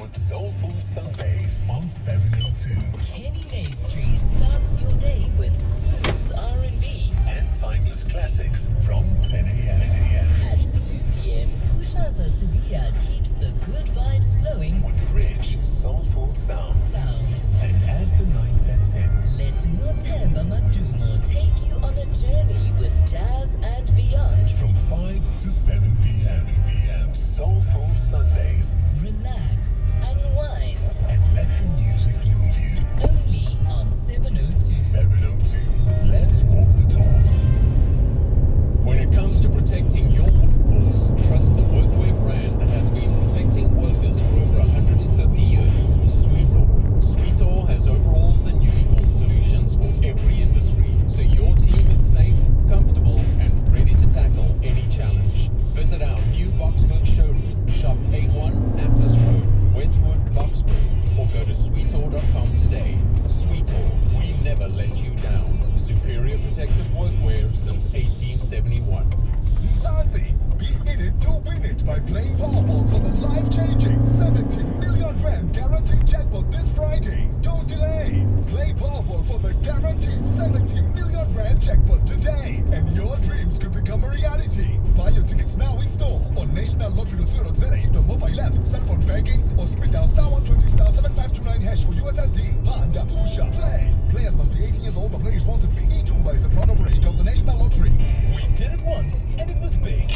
with Soulful Sundays on 702. Kenny Maestri starts your day with smooth R&B. And timeless classics from 10 a.m. At 2 p.m., Kushaza Sevilla keeps the good vibes flowing with rich, soulful sounds. And as the night sets in, let Nothemba Madumo take you on a journey with jazz and beyond. From 5 to 7 p.m. Soulful Sundays. Relax, unwind, and let the music move you. Only on 702. 702. Let's walk the talk. When it comes to protecting your workforce, trust the workwear brand that has been protecting workers for over 150 years. Sweetall has overalls and uniform solutions for every industry, so your team is safe, comfortable, and ready to tackle any challenge. Visit our new Boxburg showroom, shop A1 Atlas Road, Westwood, Boxburg, or go to sweetall.com today. Sweetall, we never let you down. Superior protective workwear since 1871. Santi, be in it to win it by playing Powerball for the life-changing 70 million rand guaranteed jackpot this Friday. Don't delay. Play Powerball for the guaranteed 70 million rand jackpot today, and your dreams could become a reality. Buy your tickets now in store on nationallottery.co.za, the mobile app, cell phone banking, or speed dial *120*7529# for USSD. Panda Pusha. Play. Players must be 18 years old but play responsibly. E2 is a proud operator of the National Lottery. We did it once and it was big.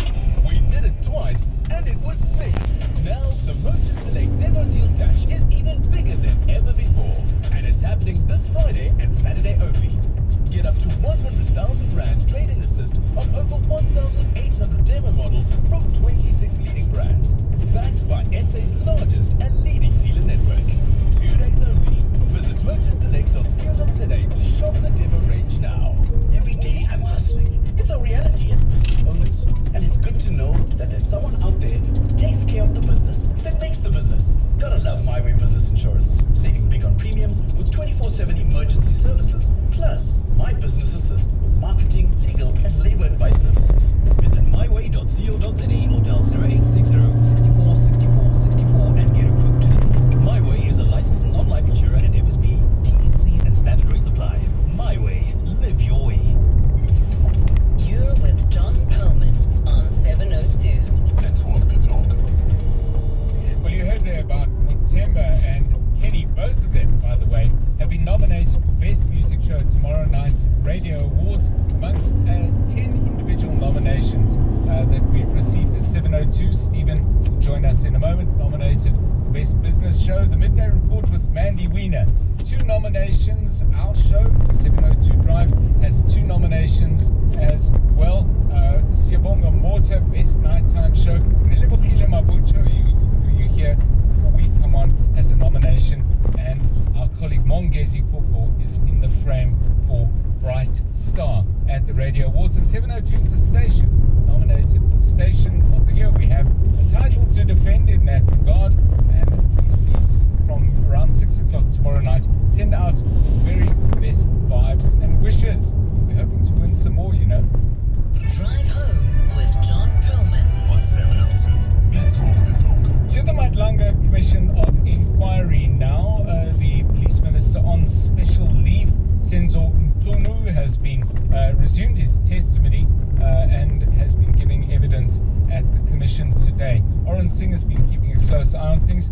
We did it twice and it was big. Now the Motor Select Demo Deal Dash is even bigger than ever before. And it's happening this Friday and Saturday only. Get up to 100,000 Rand trade-in assist on over 1,800 demo models from 26 leading brands. Backed by SA's largest and leading dealer network. 2 days only. Visit motorselect.co.za to shop the demo range now. Every day I'm hustling. It's our reality as business owners. And it's good to know that there's someone out there who takes care of the business, that makes the business. Gotta love My Way Business Insurance. Saving big on premiums with 24/7 emergency services. Plus, My Business Assist with marketing, legal, and labor advice services. Visit myway.co.za or dial 0860 64 64 64 and get a quote today. My Way is a licensed non-life insurer and FSP. T's and standard rates apply. My Way. Live your way. You're with John Perlman on 702. Let's walk the talk. Well, you heard there about Nothemba and Kenny. Both of them, by the way, have been nominated for Best Music Show at tomorrow night's Radio Awards, amongst 10 individual nominations that we've received at 702. Stephen will join us in a moment, nominated for Best Business Show. The Midday Report with Mandy Wiener. 2 nominations. Our show, 702 Drive, has 2 nominations as well. Siyabonga Morta, Best Nighttime Show. Nelebogile Mabucho, you hear before we come on, as a nomination. And our colleague Mongezi Koko is in the frame for Bright Star at the Radio Awards. And 702 is a station nominated for Station of the Year. We have a title to defend in that regard. And please, from around 6 o'clock tomorrow night, send out very best vibes and wishes. We're hoping to win some more, you know. Drive home with John Perlman On 702. Let's walk the talk. To the Madlanga Commission of Inquiry now. The Police Minister on special leave, Senzo Mtunu, has been resumed his testimony and has been giving evidence at the Commission today. Oren Singh has been keeping a close eye on things.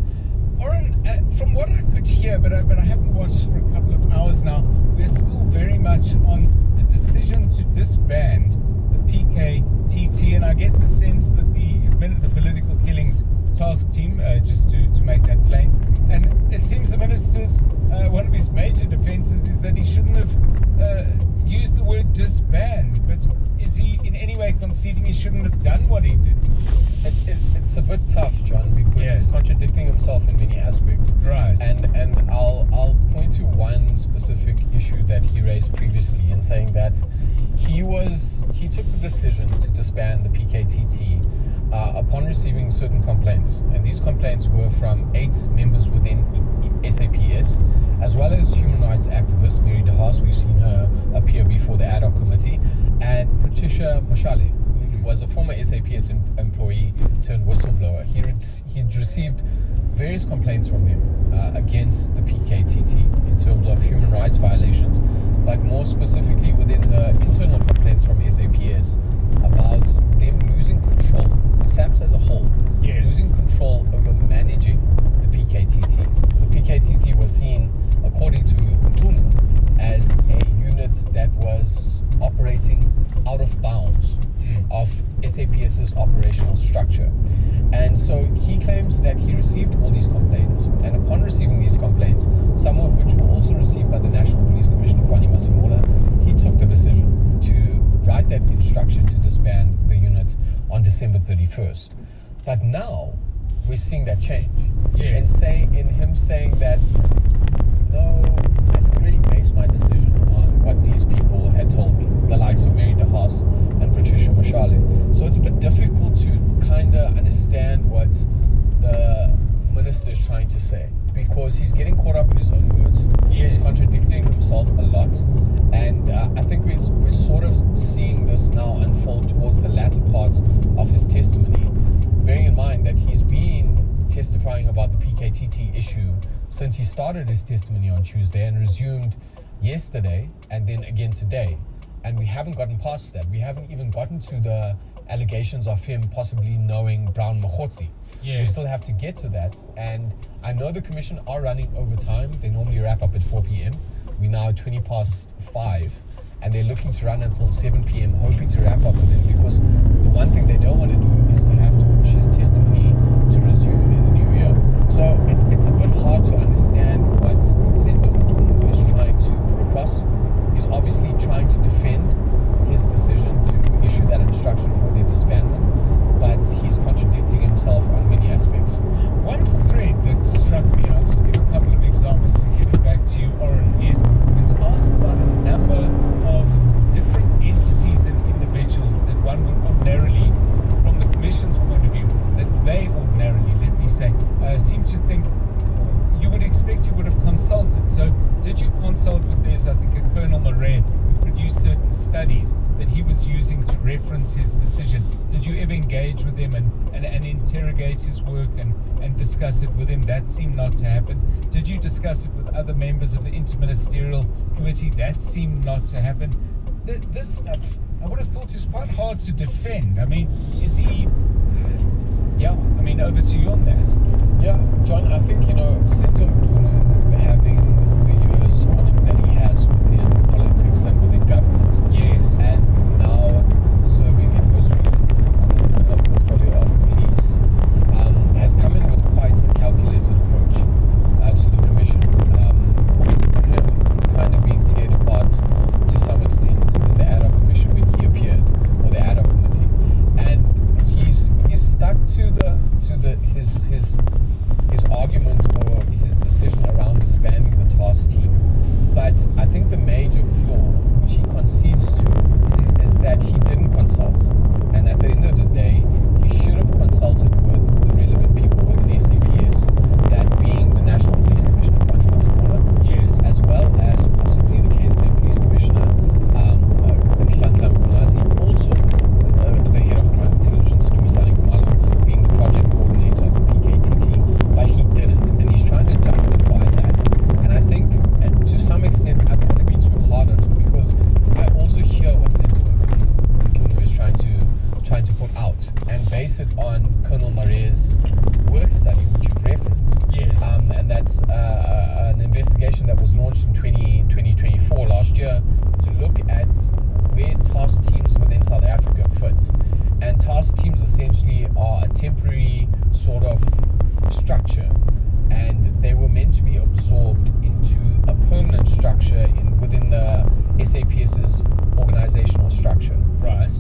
Oren, from what I could hear, but I haven't watched for a couple of hours now, we're still very much on the decision to disband the PKTT, and I get the sense that the Political Killings Task Team, just to make that plain, and it seems the minister's, one of his major defenses is that he shouldn't have used the word disband, but is he in any way conceding he shouldn't have done what he did? It's a bit tough, John, because he's contradicting himself in many aspects. Right. And I'll point to one specific issue that he raised previously in saying that he took the decision to disband the PKTT upon receiving certain complaints, and these complaints were from 8 members within SAPS, as well as human rights activist Mary De Haas. We've seen her appear before the ad hoc committee, and Patricia Moshale, who was a former SAPS employee, turned whistleblower. He'd received various complaints from them against the PKTT in terms of human rights violations, but more specifically within the internal complaints from SAPS about them losing control, SAPS as a whole, losing control over managing the PKTT. The PKTT was seen, according to Nkunu, as a unit that was operating out of bounds of SAPS's operational structure. And so he claims that he received all these complaints, and upon receiving these complaints, some of which were also received by the National Police Commissioner Fancy Suburb, he took the decision to write that instruction to disband the unit on December 31st. But now we're seeing that change. In him saying that, no, I didn't really base my decision on what these people had told me, the likes of Mary DeHaas and Patricia Mashale. So it's a bit difficult to kind of understand what the minister is trying to say, because he's getting caught up in his own words. He's contradicting himself a lot, and I think we're sort of seeing this now unfold towards the latter part of his testimony, bearing in mind that he's been testifying about the PKTT issue since he started his testimony on Tuesday and resumed yesterday and then again today. And we haven't gotten past that. We haven't even gotten to the allegations of him possibly knowing Brown Mokgotsi. We still have to get to that. And I know the commission are running overtime. They normally wrap up at 4 p.m. We're now 20 past 5. And they're looking to run until 7 p.m., hoping to wrap up with him, because the one thing they don't want to do is to have to push his testimony to resume in the new year. So it's a bit hard to understand what Senator Nkunu is trying to put across. He's obviously trying to defend his decision to issue that instruction for their disbandment, but he's contradicting himself on many aspects. One thread that struck me, and I'll just give a couple of examples and give it back to you, Oren, is he was asked about a number of different entities and individuals that one would ordinarily, from the Commission's point of view, that they ordinarily, let me say, seem to think you would expect you would have consulted. So did you consult with this, I think, a Colonel Moran, who produced certain studies that he was using to reference his decision? Did you ever engage with him and interrogate his work and discuss it with him? That seemed not to happen. Did you discuss it with other members of the Interministerial Committee? That seemed not to happen. This stuff, I would have thought, is quite hard to defend. I mean, is he... Yeah, I mean, over to you on that. Yeah, John, I think, Senator Nkunu, having the years on him that he has within politics and within government, and now serving in most recent on a portfolio of police, has come in with quite a calculated approach to the commission. Him kind of being teared apart to some extent in the ad hoc commission when he appeared, or the ad hoc committee, and he's stuck to his argument or his decision around disbanding the task team. But I think the major flaw which he concedes to is that he didn't consult, and at the end of the day he should have consulted with the relevant people within SAPS, that being the National Police Commissioner Fancy Suburb, as well as possibly the KZN Police Commissioner Nhlanhla Mkhwanazi, also the head of crime intelligence Dumisani Kumalo, being the project coordinator of the PKTT. But he didn't, and he's trying to justify that. And I think to some extent I don't want to be too hard on him, because I also hear what Senator Nkunu is trying to put out and base it on Colonel Marais' work study, which you've referenced. And that's an investigation that was launched in 2024 last year to look at where task teams within South Africa fit. And task teams essentially are a temporary sort of structure, and they were meant to be absorbed into a permanent structure within the SAPS's organizational structure.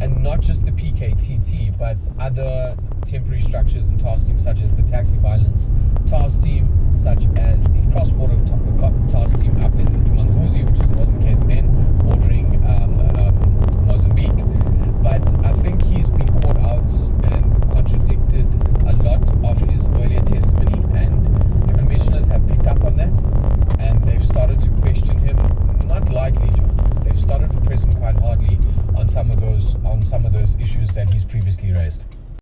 And not just the PKTT, but other temporary structures and task teams, such as the taxi violence task team, such as the cross-border task team up in Imanguzi, which is northern KZN, border